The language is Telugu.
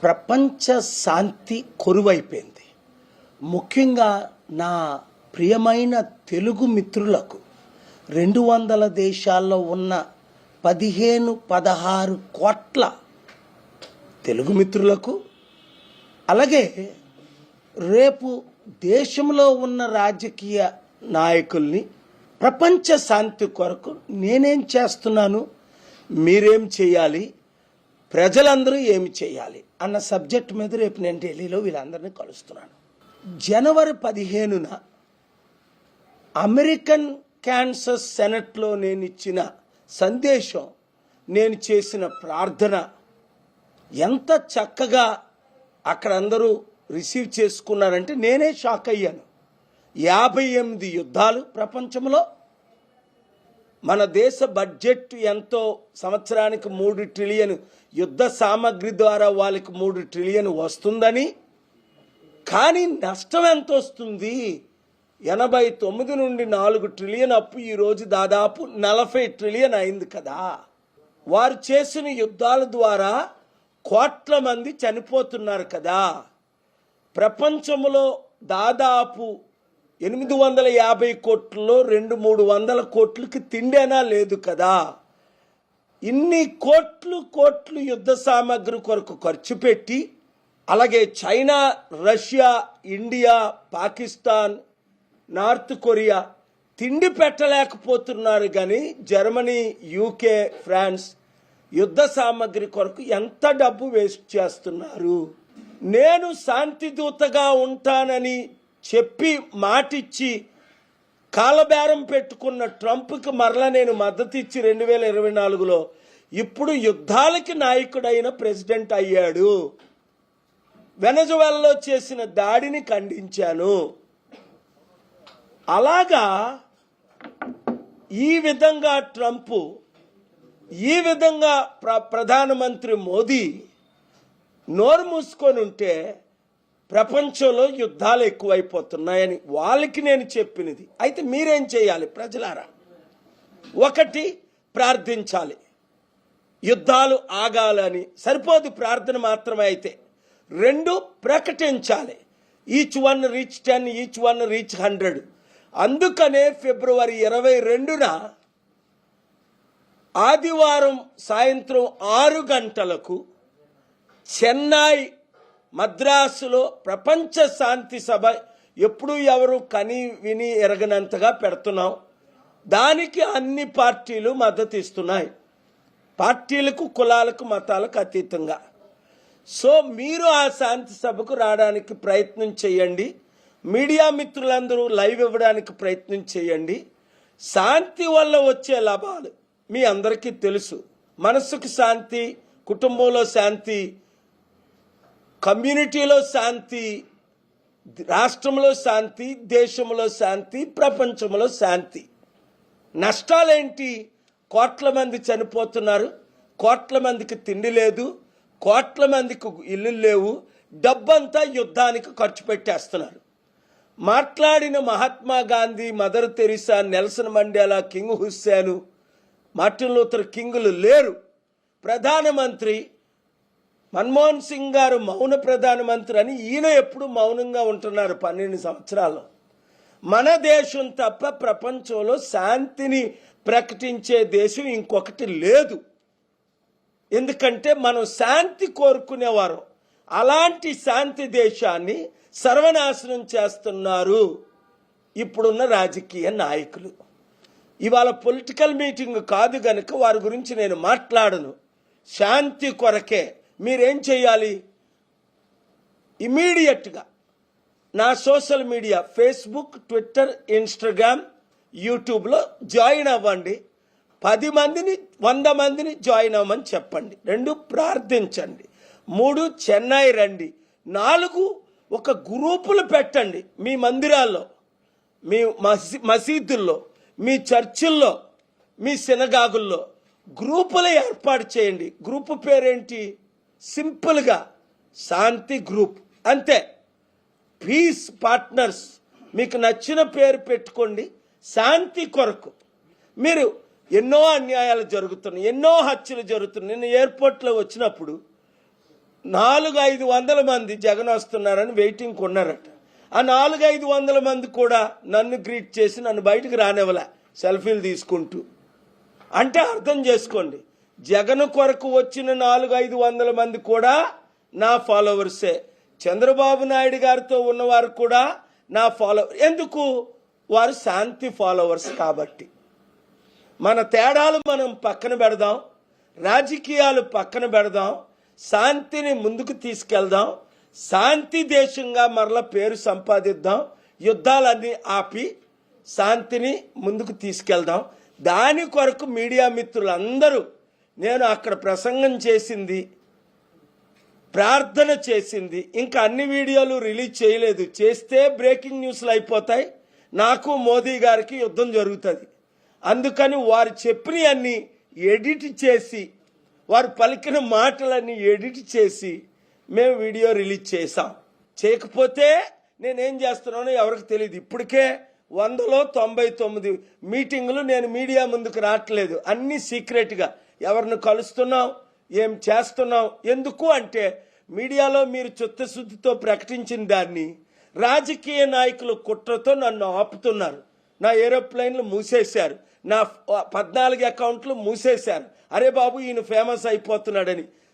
ప్రపంచ శాంతి కొరువైపోయింది. ముఖ్యంగా నా ప్రియమైన తెలుగు మిత్రులకు 200 దేశాల్లో ఉన్న 15-16 కోట్ల తెలుగు మిత్రులకు, అలాగే రేపు దేశంలో ఉన్న రాజకీయ నాయకుల్ని ప్రపంచ శాంతి కొరకు నేనేం చేస్తున్నాను, మీరేం చేయాలి, ప్రజలందరూ ఏమి చేయాలి అన్న సబ్జెక్ట్ మీద రేపు నేను ఢిల్లీలో వీళ్ళందరినీ కలుస్తున్నాను. జనవరి 15న అమెరికన్ క్యాన్సర్ సెనెట్లో నేను ఇచ్చిన సందేశం, నేను చేసిన ప్రార్థన ఎంత చక్కగా అక్కడ అందరూ రిసీవ్ చేసుకున్నారంటే నేనే షాక్ అయ్యాను. 58 యుద్ధాలు ప్రపంచంలో, మన దేశ బడ్జెట్ ఎంతో, సంవత్సరానికి 3 ట్రిలియన్ యుద్ధ సామగ్రి ద్వారా వాళ్ళకి 3 ట్రిలియన్ వస్తుందని, కానీ నష్టం ఎంత వస్తుంది? 89 నుండి 4 ట్రిలియన్ అప్పు ఈరోజు దాదాపు 40 ట్రిలియన్ అయింది కదా. వారు చేసిన యుద్ధాల ద్వారా కోట్ల మంది చనిపోతున్నారు కదా. ప్రపంచంలో దాదాపు 850 కోట్లలో 200-300 కోట్లకి తిండేనా లేదు కదా. ఇన్ని కోట్లు యుద్ధ సామగ్రి కొరకు ఖర్చు పెట్టి, అలాగే China, Russia, India, Pakistan, north Korea తిండి పెట్టలేకపోతున్నారు. కానీ జర్మనీ, యూకే, ఫ్రాన్స్ యుద్ధ సామగ్రి కొరకు ఎంత డబ్బు వేస్ట్ చేస్తున్నారు. నేను శాంతి దూతగా ఉంటానని చెప్పి మాటిచ్చి కాలబేరం పెట్టుకున్న ట్రంప్కి మరలా నేను మద్దతు ఇచ్చి 2024లో ఇప్పుడు యుద్ధాలకి నాయకుడైన ప్రెసిడెంట్ అయ్యాడు. వెనజువెలాలో చేసిన దాడిని ఖండించాను. అలాగా ఈ విధంగా ట్రంప్, ఈ విధంగా ప్రధానమంత్రి మోదీ నోరు మూసుకొని ఉంటే ప్రపంచంలో యుద్ధాలు ఎక్కువైపోతున్నాయని వాళ్ళకి నేను చెప్పినది. అయితే మీరేం చేయాలి ప్రజలారా? 1, ప్రార్థించాలి. యుద్ధాలు ఆగాలని సరిపోదు ప్రార్థన మాత్రమే. అయితే 2, ప్రకటించాలి. Each one reach 10, each one reach 100. అందుకనే ఫిబ్రవరి 22న ఆదివారం సాయంత్రం 6 గంటలకు చెన్నై, మద్రాసులో ప్రపంచ శాంతి సభ ఎప్పుడు ఎవరు కని విని ఎరగనంతగా పెడుతున్నాం. దానికి అన్ని పార్టీలు మద్దతు ఇస్తున్నాయి, పార్టీలకు, కులాలకు, మతాలకు అతీతంగా. సో మీరు ఆ శాంతి సభకు రావడానికి ప్రయత్నం చేయండి. మీడియా మిత్రులందరూ లైవ్ ఇవ్వడానికి ప్రయత్నం చేయండి. శాంతి వల్ల వచ్చే లాభాలు మీ అందరికీ తెలుసు. మనసుకు శాంతి, కుటుంబంలో శాంతి, కమ్యూనిటీలో శాంతి, రాష్ట్రంలో శాంతి, దేశంలో శాంతి, ప్రపంచంలో శాంతి. నష్టాలేంటి? కోట్ల మంది చనిపోతున్నారు, కోట్ల మందికి తిండి లేదు, కోట్ల మందికి ఇల్లు లేవు, డబ్బంతా యుద్ధానికి ఖర్చు పెట్టేస్తున్నారు. మాట్లాడిన Mahatma Gandhi, Mother Teresa, Nelson Mandela, King Hussein, Martin Luther కింగులు లేరు. ప్రధానమంత్రి మన్మోహన్ సింగ్ గారు మౌన ప్రధానమంత్రి అని, ఈయన ఎప్పుడు మౌనంగా ఉంటున్నారు 12 సంవత్సరాలు. మన దేశం తప్ప ప్రపంచంలో శాంతిని ప్రకటించే దేశం ఇంకొకటి లేదు. ఎందుకంటే మనం శాంతి కోరుకునేవారు. అలాంటి శాంతి దేశాన్ని సర్వనాశనం చేస్తున్నారు ఇప్పుడున్న రాజకీయ నాయకులు. ఇవాళ పొలిటికల్ మీటింగ్ కాదు గనుక వారి గురించి నేను మాట్లాడను. శాంతి కొరకే మీరేం చేయాలి? ఇమీడియట్గా నా social media, Facebook, Twitter, Instagram, యూట్యూబ్లో జాయిన్ అవ్వండి. 10 మందిని, 100 మందిని జాయిన్ అవ్వమని చెప్పండి. 2, ప్రార్థించండి. 3, చెన్నై రండి. 4, ఒక గ్రూపులు పెట్టండి. మీ మందిరాల్లో, మీ మసీదుల్లో, మీ చర్చిల్లో, మీ సినగాగుల్లో గ్రూపులు ఏర్పాటు చేయండి. గ్రూపు పేరేంటి? సింపుల్గా శాంతి గ్రూప్, అంతే. పీస్ పార్ట్నర్స్, మీకు నచ్చిన పేరు పెట్టుకోండి. శాంతి కొరకు మీరు ఎన్నో అన్యాయాలు జరుగుతున్నాయి, ఎన్నో హత్యలు జరుగుతున్నాయి. నిన్న ఎయిర్పోర్ట్లో వచ్చినప్పుడు 400-500 మంది జగన్ వస్తున్నారని వెయిటింగ్ ఉన్నారట. ఆ 400-500 మంది కూడా నన్ను గ్రీట్ చేసి నన్ను బయటకు రానివ్వలే, సెల్ఫీలు తీసుకుంటూ. అంటే అర్థం చేసుకోండి, జగన్ కొరకు వచ్చిన 400-500 మంది కూడా నా ఫాలోవర్సే. చంద్రబాబు నాయుడు గారితో ఉన్నవారు కూడా నా ఫాలోవర్. ఎందుకు? వారు శాంతి ఫాలోవర్స్ కాబట్టి. మన తేడాలు మనం పక్కన పెడదాం, రాజకీయాలు పక్కన పెడదాం, శాంతిని ముందుకు తీసుకెళ్దాం, శాంతి దేశంగా మరల పేరు సంపాదిద్దాం, యుద్ధాలన్నీ ఆపి శాంతిని ముందుకు తీసుకెళ్దాం. దాని కొరకు మీడియా మిత్రులందరూ, నేను అక్కడ ప్రసంగం చేసింది, ప్రార్థన చేసింది, ఇంకా అన్ని వీడియోలు రిలీజ్ చేయలేదు. చేస్తే బ్రేకింగ్ న్యూస్లు అయిపోతాయి, నాకు మోదీ గారికి యుద్ధం జరుగుతుంది. అందుకని వారు చెప్పినవన్నీ ఎడిట్ చేసి, వారు పలికిన మాటలన్నీ ఎడిట్ చేసి మేము వీడియో రిలీజ్ చేసాం. చేయకపోతే నేనేం చేస్తున్నానో ఎవరికి తెలియదు. ఇప్పటికే 199 మీటింగులు నేను మీడియా ముందుకు రావట్లేదు, అన్నీ సీక్రెట్గా. ఎవరిని కలుస్తున్నాం, ఏం చేస్తున్నాం, ఎందుకు అంటే మీడియాలో మీరు చిత్తశుద్ధితో ప్రకటించిన దాన్ని రాజకీయ నాయకులు కుట్రతో నన్ను ఆపుతున్నారు. నా ఏరోప్లేన్లు మూసేశారు, నా 14 అకౌంట్లు మూసేశారు. అరే బాబు, ఈయన ఫేమస్ అయిపోతున్నాడని.